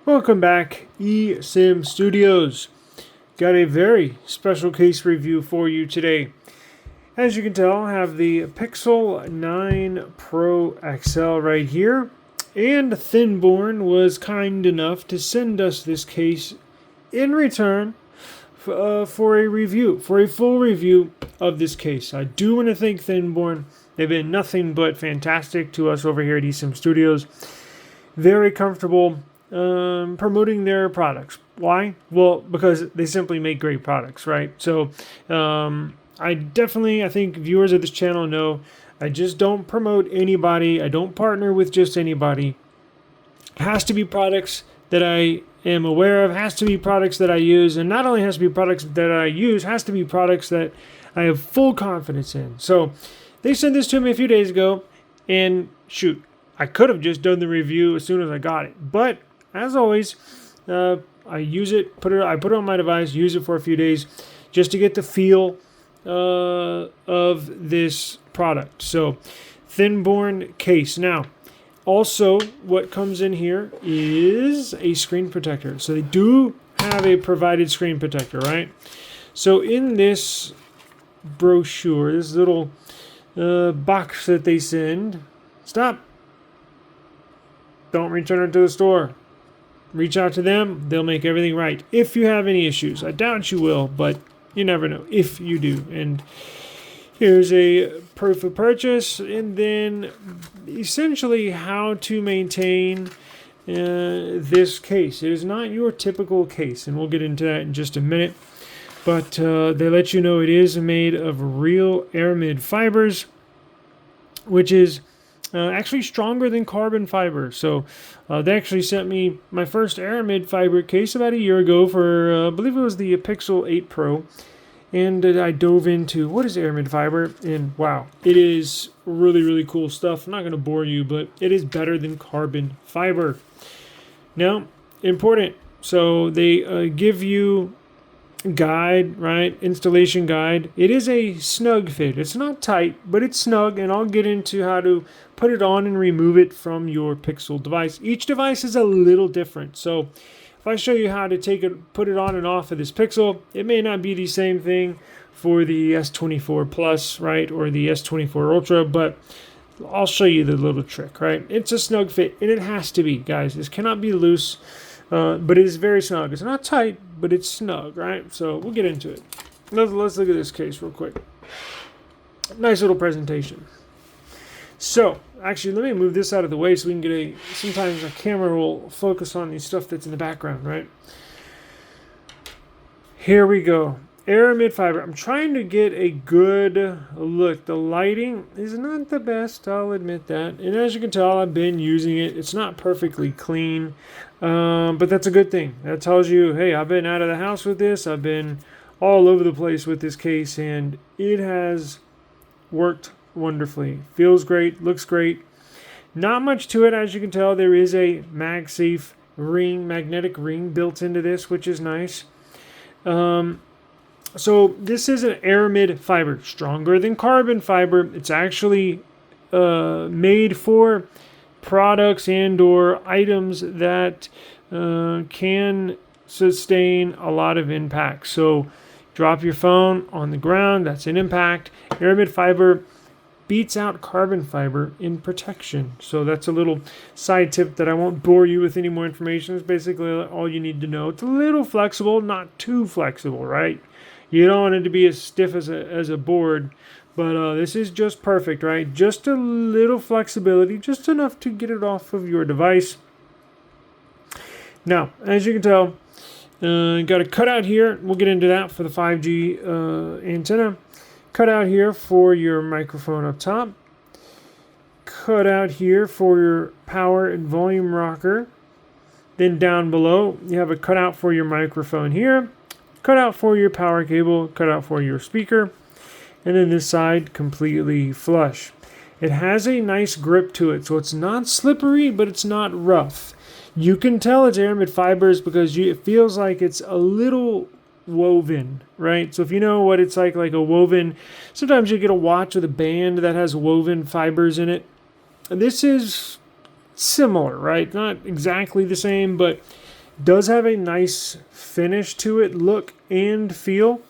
Welcome back, eSIM Studios. Got a very special case review for you today. As you can tell, I have the Pixel 9 Pro XL right here, and Thinborne was kind enough to send us this case in return for a review, for a full review of this case. I do want to thank Thinborne. They've been nothing but fantastic to us over here at eSIM Studios. Very comfortable promoting their products. Why? Well, because they simply make great products, right? So I think viewers of this channel know I just don't promote anybody. I don't partner with just anybody. It has to be products that I am aware of, has to be products that I use, and not only has to be products that I use, has to be products that I have full confidence in. So they sent this to me a few days ago, and shoot, I could have just done the review as soon as I got it. But as always, I use it, I put it on my device, use it for a few days just to get the feel of this product. So Thinborne case. Now, also what comes in here is a screen protector. So they do have a provided screen protector, right? So in this brochure, this little box that they send, stop. Don't return it to the store. Reach out to them. They'll make everything right. If you have any issues. I doubt you will, but you never know if you do. And here's a proof of purchase, and then essentially how to maintain this case. It is not your typical case, and we'll get into that in just a minute. But they let you know it is made of real Aramid fibers, which is actually stronger than carbon fiber. So they actually sent me my first Aramid fiber case about a year ago for, I believe it was the Pixel 8 Pro. And I dove into what is Aramid fiber, and wow, it is really, really cool stuff. I'm not going to bore you, but it is better than carbon fiber. Now, important. So they give you guide, right? Installation guide. It is a snug fit. It's not tight, but it's snug, and I'll get into how to put it on and remove it from your Pixel device. Each device is a little different. So if I show you how to put it on and off of this Pixel, it may not be the same thing for the S24 Plus, right? Or the S24 Ultra, but I'll show you the little trick, right? It's a snug fit, and it has to be, guys. This cannot be loose. But it is very snug. It's not tight, but it's snug, right? So we'll get into it. Let's look at this case real quick. Nice little presentation. So, actually, let me move this out of the way so we can get sometimes a camera will focus on the stuff that's in the background, right? Here we go. Aramid fiber. I'm trying to get a good look. The lighting is not the best, I'll admit that. And as you can tell, I've been using it. It's not perfectly clean, but that's a good thing. That tells you, hey, I've been out of the house with this. I've been all over the place with this case, and it has worked wonderfully. Feels great, looks great. Not much to it, as you can tell. There is a MagSafe ring, magnetic ring built into this, which is nice. So this is an Aramid fiber, stronger than carbon fiber. It's actually made for products and or items that can sustain a lot of impact. So drop your phone on the ground, that's an impact. Aramid fiber beats out carbon fiber in protection. So that's a little side tip that I won't bore you with any more information. It's basically all you need to know. It's a little flexible, not too flexible, right? You don't want it to be as stiff as a board, but this is just perfect, right? Just a little flexibility, just enough to get it off of your device. Now, as you can tell, got a cutout here. We'll get into that for the 5G antenna. Cutout here for your microphone up top. Cutout here for your power and volume rocker. Then down below, you have a cutout for your microphone here. Cutout for your power cable, cutout for your speaker, and then this side completely flush. It has a nice grip to it, so it's not slippery, but it's not rough. You can tell it's Aramid fibers because it feels like it's a little woven, right? So if you know what it's like a woven, sometimes you get a watch with a band that has woven fibers in it. This is similar, right? Not exactly the same, but Does have a nice finish to it, look and feel.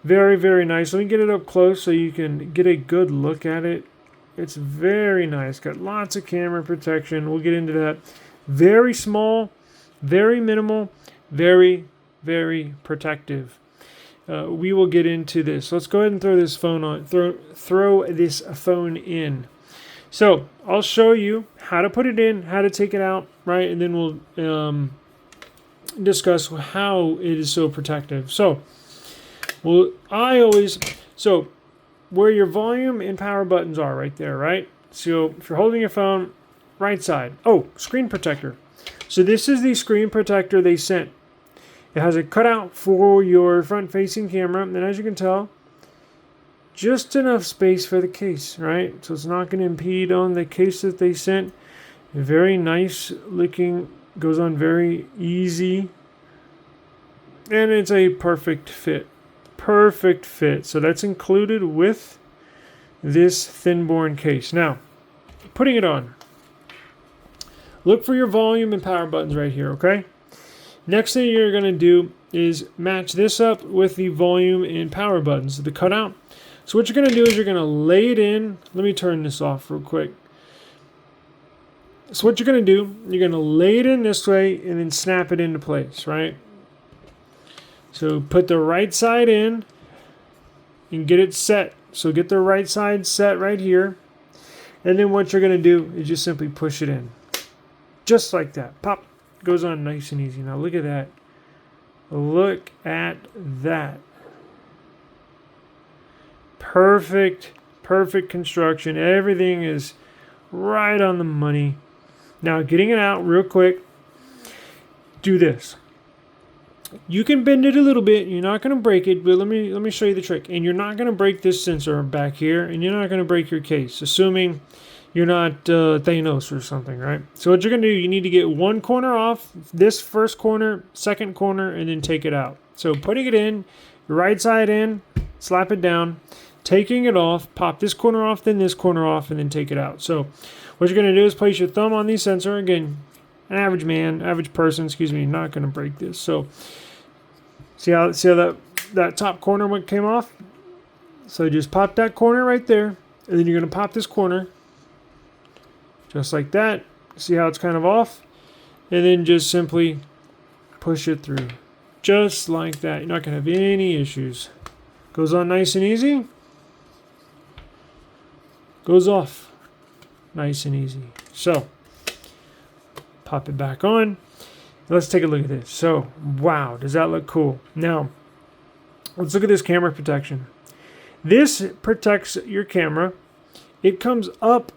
Very, very nice. Let me get it up close so you can get a good look at it. It's very nice. Got lots of camera protection. We'll get into that. Very small, very minimal, very, very protective. We will get into this. Let's go ahead and throw this phone on. Throw this phone in. So I'll show you how to put it in, how to take it out, right, and then we'll discuss how it is so protective. So, so where your volume and power buttons are, right there, right. So if you're holding your phone, right side. Oh, screen protector. So this is the screen protector they sent. It has a cutout for your front-facing camera, and as you can tell, just enough space for the case, right? So it's not going to impede on the case that they sent. Very nice looking, goes on very easy, and it's a perfect fit. Perfect fit. So that's included with this Thinborne case. Now, putting it on. Look for your volume and power buttons right here, okay? Next thing you're going to do is match this up with the volume and power buttons, the cutout. So what you're going to do is you're going to lay it in. Let me turn this off real quick. So what you're going to do, you're going to lay it in this way and then snap it into place, right? So put the right side in and get it set. So get the right side set right here. And then what you're going to do is just simply push it in. Just like that. Pop. Goes on nice and easy. Now look at that. Look at that. Perfect, perfect construction. Everything is right on the money. Now getting it out real quick. Do this. You can bend it a little bit. You're not going to break it, but let me show you the trick. And you're not going to break this sensor back here, and you're not going to break your case, assuming you're not Thanos or something, right? So what you're going to do, you need to get one corner off, this first corner, second corner, and then take it out. So putting it in, right side in, slap it down, taking it off, pop this corner off, then this corner off, and then take it out. So what you're going to do is place your thumb on the sensor. Again, an average person, not going to break this. So see how that top corner came off? So just pop that corner right there, and then you're going to pop this corner, just like that. See how it's kind of off? And then just simply push it through. Just like that. You're not going to have any issues. Goes on nice and easy. Goes off nice and easy. So, pop it back on. Let's take a look at this. So, wow, does that look cool? Now, let's look at this camera protection. This protects your camera. It comes up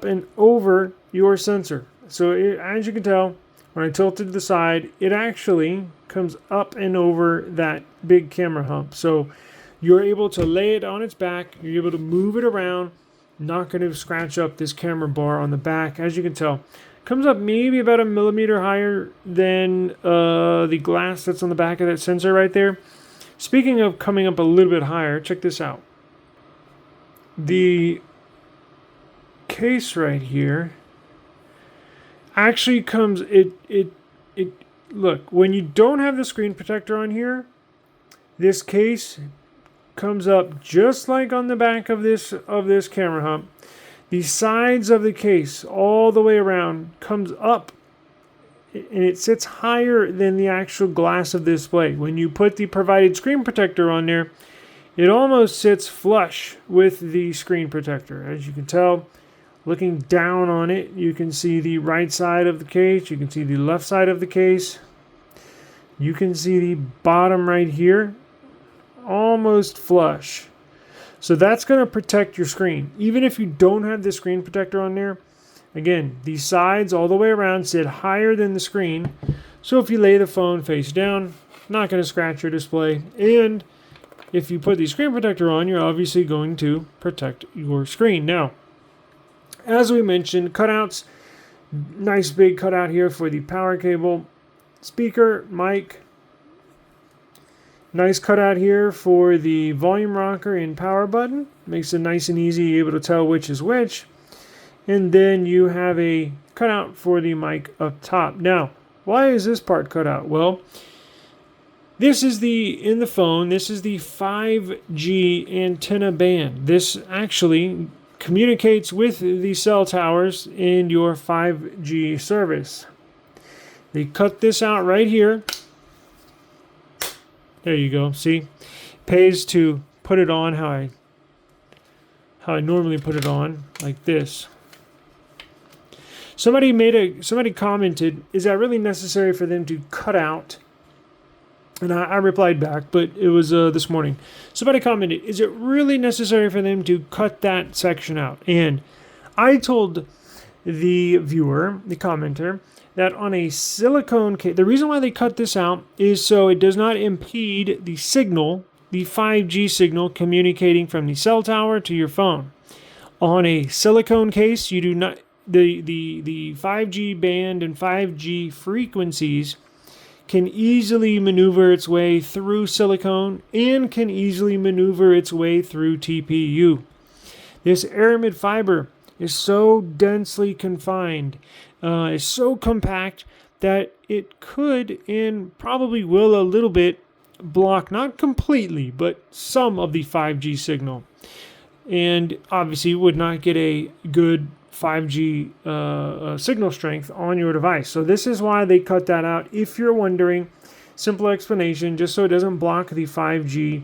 and over your sensor. So as you can tell, when I tilt it to the side, it actually comes up and over that big camera hump. So you're able to lay it on its back. You're able to move it around. Not going to scratch up this camera bar on the back. As you can tell, comes up maybe about 1 millimeter higher than the glass that's on the back of that sensor right there. Speaking of coming up a little bit higher, check this out. The case right here actually comes look, when you don't have the screen protector on here, this case comes up just like on the back of this camera hump. The sides of the case all the way around comes up, and it sits higher than the actual glass of the display. When you put the provided screen protector on there, it almost sits flush with the screen protector. As you can tell, looking down on it, you can see the right side of the case. You can see the left side of the case. You can see the bottom right here, almost flush. So that's going to protect your screen. Even if you don't have the screen protector on there, again, the sides all the way around sit higher than the screen. So if you lay the phone face down, not going to scratch your display. And if you put the screen protector on, you're obviously going to protect your screen. Now, as we mentioned, cutouts, nice big cutout here for the power cable, speaker, mic, nice cutout here for the volume rocker and power button, makes it nice and easy, able to tell which is which, and then you have a cutout for the mic up top. Now, why is this part cut out? Well, this is in the phone, this is the 5G antenna band. This actually communicates with the cell towers in your 5G service. They cut this out right here. There you go. See, pays to put it on how I normally put it on, like this. Somebody commented, is that really necessary for them to cut out? And I replied back, but it was this morning. Somebody commented, is it really necessary for them to cut that section out? And I told the viewer, the commenter, that on a silicone case, the reason why they cut this out is so it does not impede the signal, the 5G signal communicating from the cell tower to your phone. On a silicone case, you do not, the 5G band and 5G frequencies can easily maneuver its way through silicone and can easily maneuver its way through TPU. This Aramid fiber is so densely confined, is so compact that it could and probably will a little bit block, not completely, but some of the 5G signal. And obviously would not get a good 5G signal strength on your device. So this is why they cut that out. If you're wondering, simple explanation, just so it doesn't block the 5G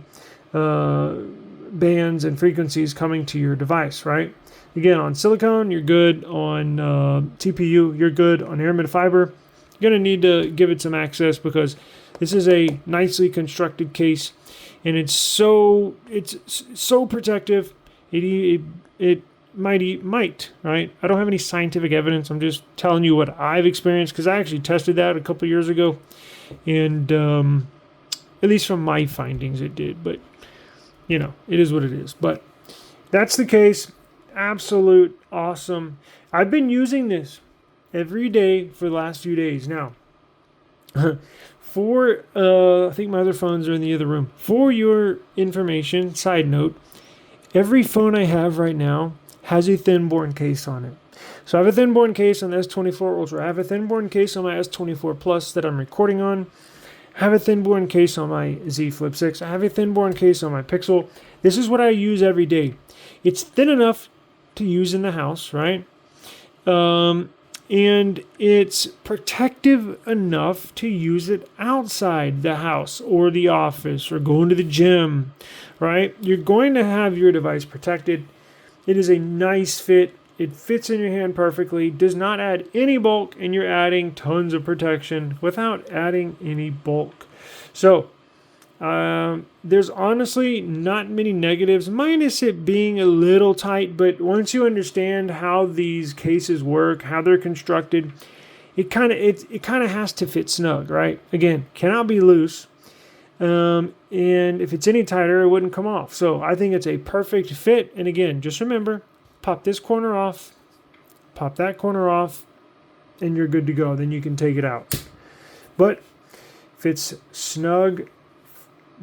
bands and frequencies coming to your device, right? Again, on silicone, you're good. On TPU, you're good. On Aramid fiber, you're going to need to give it some access because this is a nicely constructed case, and it's so protective. It might, right? I don't have any scientific evidence. I'm just telling you what I've experienced because I actually tested that a couple years ago, and at least from my findings, it did. But it is what it is. But that's the case. Absolute awesome. I've been using this every day for the last few days now. For I think my other phones are in the other room. For your information, side note, every phone I have right now has a Thinborne case on it. So I have a Thinborne case on the S24 Ultra. I have a Thinborne case on my S24 Plus that I'm recording on. I have a Thinborne case on my Z Flip 6. I have a Thinborne case on my Pixel. This is what I use every day. It's thin enough to use in the house, right? And it's protective enough to use it outside the house or the office or going to the gym, right? You're going to have your device protected. It is a nice fit. It fits in your hand perfectly, does not add any bulk, and you're adding tons of protection without adding any bulk. So there's honestly not many negatives, minus it being a little tight, but once you understand how these cases work, how they're constructed, it kind of has to fit snug, right? Again, cannot be loose. And if it's any tighter, it wouldn't come off. So I think it's a perfect fit. And again, just remember, pop this corner off, pop that corner off, and you're good to go. Then you can take it out. But fits snug,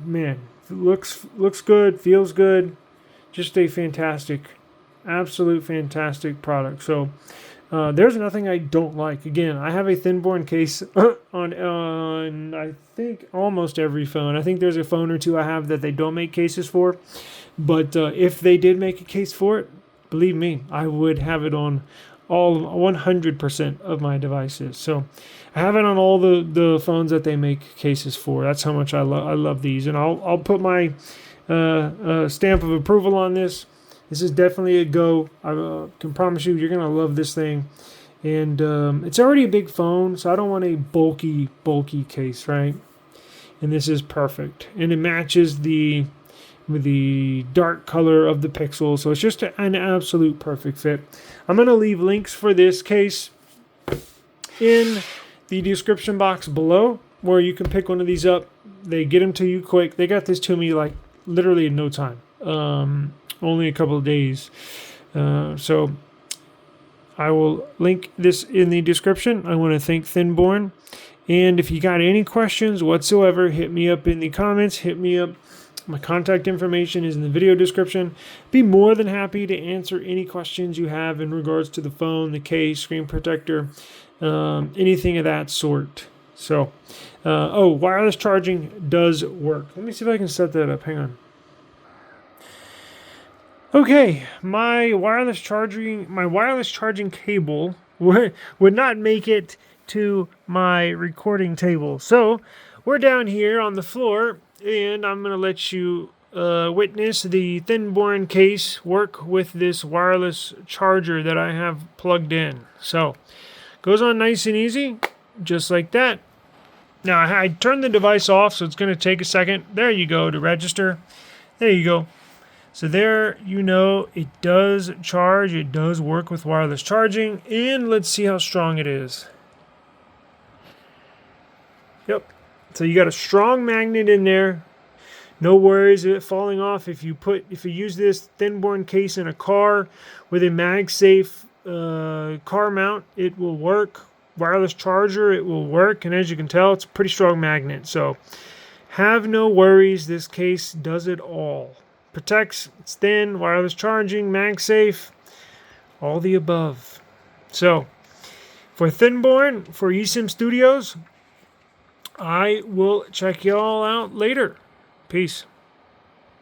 man, looks good, feels good. Just a fantastic, absolute fantastic product. So there's nothing I don't like. Again, I have a Thinborne case on I think almost every phone. I think there's a phone or two I have that they don't make cases for. But if they did make a case for it, believe me, I would have it on all 100% of my devices. So I have it on all the phones that they make cases for. That's how much I love these. And I'll put my stamp of approval on this. This is definitely a go. I can promise you're going to love this thing. And it's already a big phone, so I don't want a bulky case, right? And this is perfect. And it matches with the dark color of the Pixel, so it's just an absolute perfect fit. I'm going to leave links for this case in the description box below, where you can pick one of these up. They get them to you quick. They got this to me like literally in no time. Only a couple of days. So I will link this in the description. I want to thank Thinborne. And if you got any questions whatsoever, hit me up in the comments. Hit me up. My contact information is in the video description. Be more than happy to answer any questions you have in regards to the phone, the case, screen protector, anything of that sort. So, wireless charging does work. Let me see if I can set that up. Hang on. Okay, my wireless charging cable would not make it to my recording table. So we're down here on the floor, and I'm going to let you witness the Thinborne case work with this wireless charger that I have plugged in. So goes on nice and easy, just like that. Now I turned the device off, so it's going to take a second. There you go, to register. There you go. So there, it does charge. It does work with wireless charging. And let's see how strong it is. Yep. So you got a strong magnet in there. No worries of it falling off. If you use this Thinborne case in a car with a MagSafe car mount, it will work. Wireless charger, it will work. And as you can tell, it's a pretty strong magnet. So have no worries. This case does it all. Protects, it's thin, wireless charging, MagSafe, all the above. So, for Thinborne, for eSIM Studios, I will check y'all out later. Peace.